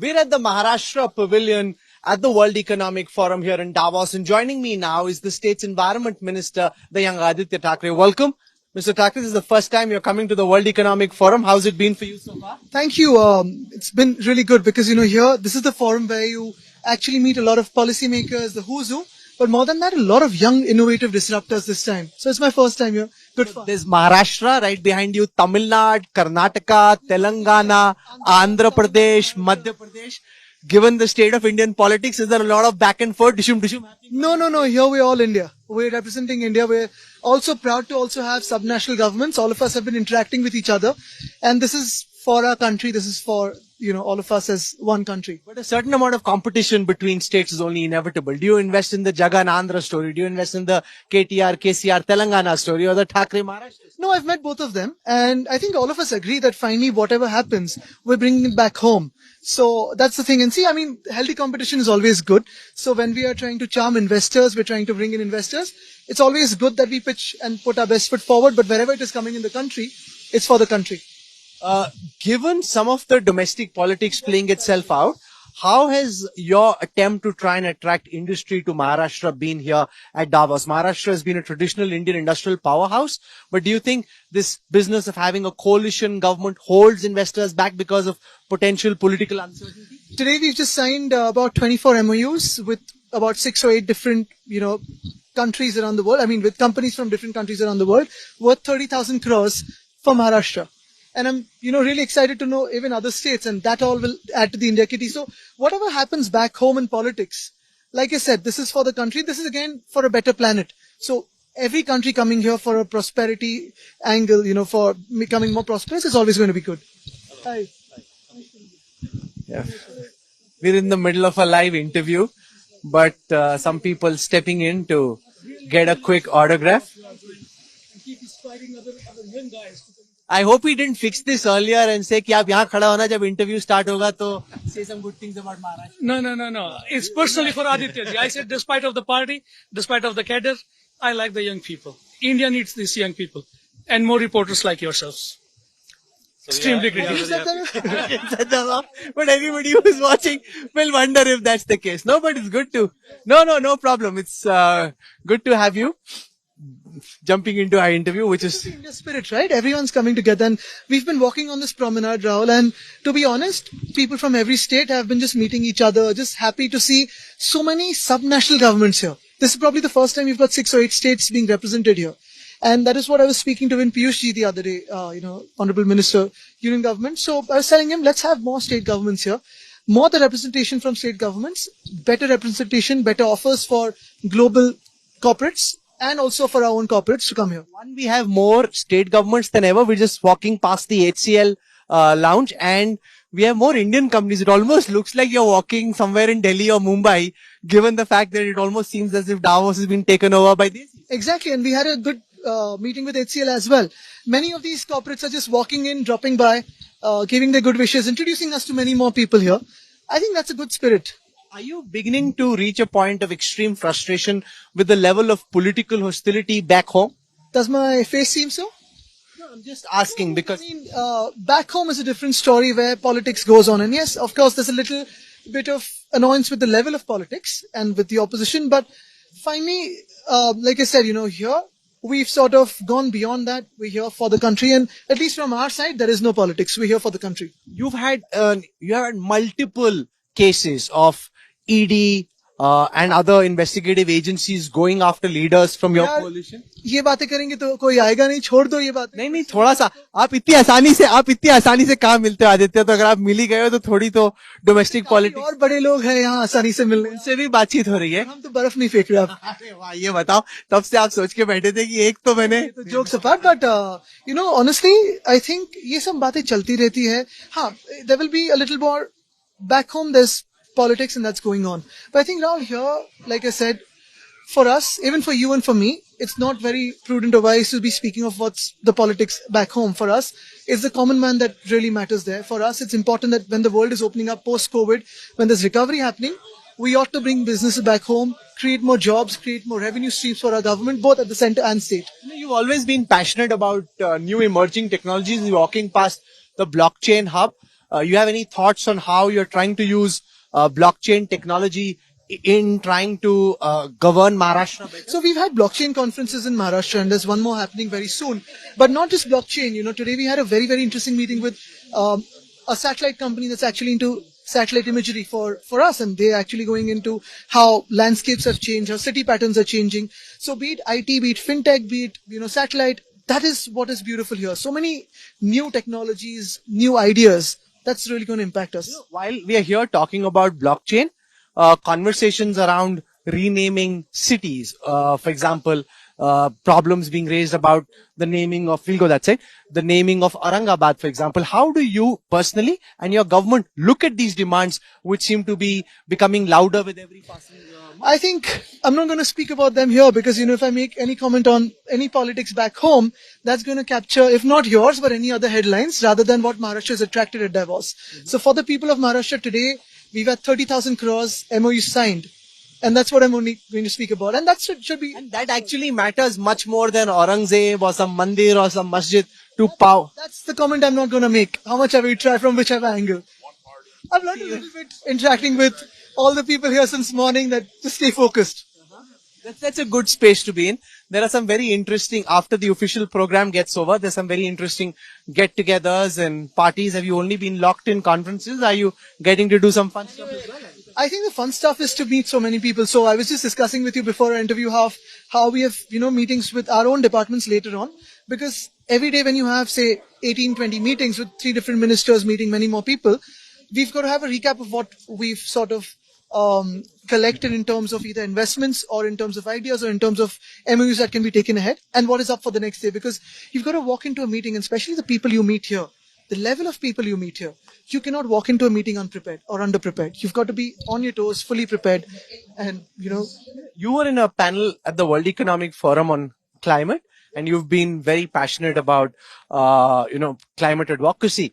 We're at the Maharashtra Pavilion at the World Economic Forum here in Davos, and joining me now is the state's Environment Minister, the young Aditya Thackeray. Welcome. Mr. Thackeray, this is the first time you're coming to the World Economic Forum. How's it been for you so far? Thank you. It's been really good because, here, this is the forum where you actually meet a lot of policymakers, the who's who, but more than that, a lot of young, innovative disruptors this time. So it's my first time here. Good fun. There's Maharashtra right behind you, Tamil Nadu, Karnataka, Telangana, Andhra Pradesh, Madhya Pradesh. Given the state of Indian politics, is there a lot of back and forth, dishum happening? No. Here we're all India. We're representing India. We're also proud to also have subnational governments. All of us have been interacting with each other. And this is for our country. This is for, all of us as one country. But a certain amount of competition between states is only inevitable. Do you invest in the Jagan Andhra story? Do you invest in the KTR, KCR, Telangana story or the Thackeray Maharashtra story? No, I've met both of them. And I think all of us agree that finally whatever happens, we're bringing it back home. So that's the thing. And see, healthy competition is always good. So when we are trying to charm investors, we're trying to bring in investors. It's always good that we pitch and put our best foot forward. But wherever it is coming in the country, it's for the country. Given some of the domestic politics playing itself out, how has your attempt to try and attract industry to Maharashtra been here at Davos? Maharashtra has been a traditional Indian industrial powerhouse, but do you think this business of having a coalition government holds investors back because of potential political uncertainty? Today we've just signed about 24 MOUs with about 6 or 8 different, countries around the world. With companies from different countries around the world, worth 30,000 crores for Maharashtra. And I'm, really excited to know even other states, and that all will add to the India kitty. So whatever happens back home in politics, like I said, this is for the country. This is again for a better planet. So every country coming here for a prosperity angle, for becoming more prosperous is always going to be good. Hi. Yeah. We're in the middle of a live interview, but some people stepping in to get a quick autograph. I hope he didn't fix this earlier and say कि आप यहाँ खड़ा होना जब interview start होगा तो say some good things about Maharashtra. No. It's personally for Aditya ji. I said despite of the party, despite of the cadre, I like the young people. India needs these young people and more reporters like yourselves. Extremely critical. But everybody who is watching will wonder if that's the case. No, but it's good to. No problem. It's good to have you jumping into our interview, which is in the spirit, right? Everyone's coming together, and we've been walking on this promenade, Rahul, and to be honest, people from every state have been just meeting each other, just happy to see so many subnational governments here. This is probably the first time we've got 6 or 8 states being represented here. And that is what I was speaking to Piyush ji the other day, Honorable Minister, Union Government. So I was telling him, let's have more state governments here. More the representation from state governments, better representation, better offers for global corporates, and also for our own corporates to come here. One, we have more state governments than ever. We're just walking past the HCL lounge, and we have more Indian companies. It almost looks like you're walking somewhere in Delhi or Mumbai, given the fact that it almost seems as if Davos has been taken over by this. Exactly, and we had a good meeting with HCL as well. Many of these corporates are just walking in, dropping by, giving their good wishes, introducing us to many more people here. I think that's a good spirit. Are you beginning to reach a point of extreme frustration with the level of political hostility back home? Does my face seem so? No, I'm just asking because... back home is a different story where politics goes on. And yes, of course, there's a little bit of annoyance with the level of politics and with the opposition. But finally, like I said, here, we've sort of gone beyond that. We're here for the country. And at least from our side, there is no politics. We're here for the country. You have had multiple cases of ED and other investigative agencies going after leaders from your coalition. ये बातें करेंगे तो कोई आएगा नहीं, छोड़ दो ये बात. नहीं थोड़ा सा आप इतनी आसानी से कहाँ मिलते हो आदित्य, तो अगर आप मिल ही गए हो तो थोड़ी तो डोमेस्टिक पॉलिटिक्स और बड़े लोग हैं यहाँ आसानी से मिलने, उनसे भी बातचीत हो रही है. हम तो बर्फ नहीं फेंक रहे आप. अरे वाह, ये बताओ तब से आप सोच के बैठे थे कि एक तो मैंने jokes apart, but honestly I think ये सब बातें चलती रहती है. हाँ, there will be a little more back home. There's politics and that's going on. But I think now here, like I said, for us, even for you and for me, it's not very prudent or wise to be speaking of what's the politics back home. For us, it's the common man that really matters there. For us, it's important that when the world is opening up post-COVID, when there's recovery happening, we ought to bring businesses back home, create more jobs, create more revenue streams for our government, both at the center and state. You've always been passionate about new emerging technologies. You're walking past the blockchain hub. You have any thoughts on how you're trying to use blockchain technology in trying to govern Maharashtra better? So we've had blockchain conferences in Maharashtra, and there's one more happening very soon. But not just blockchain. Today we had a very, very interesting meeting with a satellite company that's actually into satellite imagery for us, and they're actually going into how landscapes have changed, how city patterns are changing. So be it IT, be it fintech, be it satellite, that is what is beautiful here. So many new technologies, new ideas. That's really going to impact us. While we are here talking about blockchain, conversations around renaming cities, for example, problems being raised about the naming of, we'll go that side, the naming of Aurangabad, for example. How do you personally and your government look at these demands, which seem to be becoming louder with every passing month? I think I'm not going to speak about them here because, if I make any comment on any politics back home, that's going to capture, if not yours, but any other headlines rather than what Maharashtra has attracted at Davos. So for the people of Maharashtra today, we've had 30,000 crores MOUs signed. And that's what I'm only going to speak about. And that should be... And that actually matters much more than Aurangzeb or some mandir or some masjid to power. That's the comment I'm not going to make. How much have you tried from whichever angle? I've learned a little bit interacting with all the people here since morning that just stay focused. That's a good space to be in. There are some very interesting, after the official program gets over, there's some very interesting get-togethers and parties. Have you only been locked in conferences? Are you getting to do some fun stuff as well? I think the fun stuff is to meet so many people. So I was just discussing with you before our interview how we have, meetings with our own departments later on. Because every day when you have, say, 18, 20 meetings with 3 different ministers meeting many more people, we've got to have a recap of what we've sort of collected in terms of either investments or in terms of ideas or in terms of MOUs that can be taken ahead and what is up for the next day. Because you've got to walk into a meeting, and especially the people you meet here, the level of people you meet here, you cannot walk into a meeting unprepared or underprepared. You've got to be on your toes, fully prepared. And, You were in a panel at the World Economic Forum on climate, and you've been very passionate about, climate advocacy.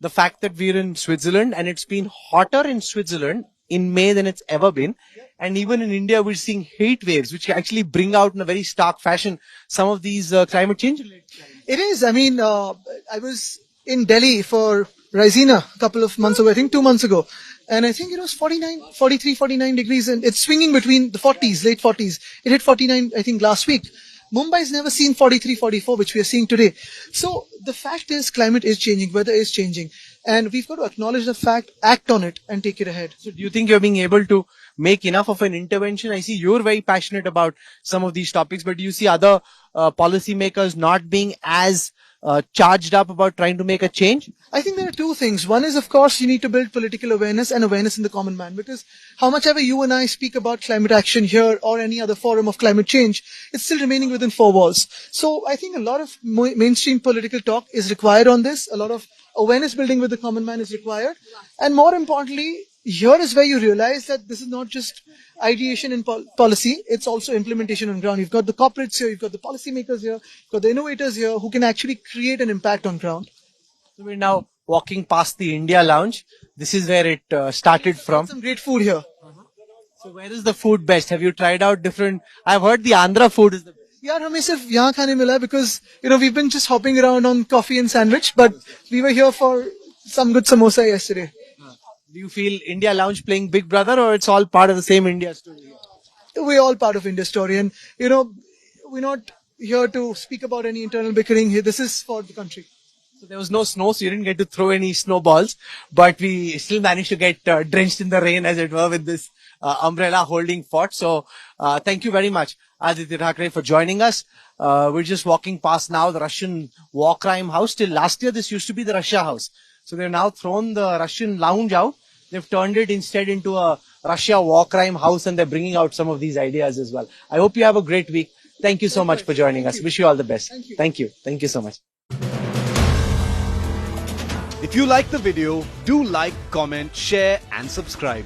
The fact that we're in Switzerland and it's been hotter in Switzerland in May than it's ever been. And even in India, we're seeing heat waves, which actually bring out in a very stark fashion some of these climate change. It is. I mean, I was in Delhi for Raisina a couple of months ago, I think 2 months ago. And I think it was 43, 49 degrees, and it's swinging between the 40s, late 40s. It hit 49, I think, last week. Mumbai's never seen 43, 44, which we are seeing today. So the fact is climate is changing, weather is changing. And we've got to acknowledge the fact, act on it, and take it ahead. So do you think you're being able to make enough of an intervention? I see you're very passionate about some of these topics, but do you see other policymakers not being as charged up about trying to make a change? I think there are 2 things. One is, of course, you need to build political awareness and awareness in the common man, because how much ever you and I speak about climate action here or any other forum of climate change, it's still remaining within 4 walls. So I think a lot of mainstream political talk is required on this. A lot of awareness building with the common man is required. And more importantly, here is where you realize that this is not just ideation and policy, it's also implementation on ground. You've got the corporates here, you've got the policymakers here, you've got the innovators here who can actually create an impact on ground. So we're now walking past the India Lounge. This is where it started from. Some great food here. So where is the food best? Have you tried out different? I've heard the Andhra food is the best. Yeah, हमें सिर्फ यहाँ खाने मिला because we've been just hopping around on coffee and sandwich, but we were here for some good samosa yesterday. Do you feel India Lounge playing Big Brother, or it's all part of the same India story? We're all part of India story, and we're not here to speak about any internal bickering here. This is for the country. So there was no snow, so you didn't get to throw any snowballs, but we still managed to get drenched in the rain, as it were, with this umbrella holding fort. So thank you very much, Aditya Thackeray, for joining us. We're just walking past now the Russian war crime house. Till last year, this used to be the Russia house. So they've now thrown the Russian lounge out. They've turned it instead into a Russia war crime house, and they're bringing out some of these ideas as well. I hope you have a great week. Thank you so much for joining us. Wish you all the best. Thank you. Thank you so much. If you like the video, do like, comment, share and subscribe.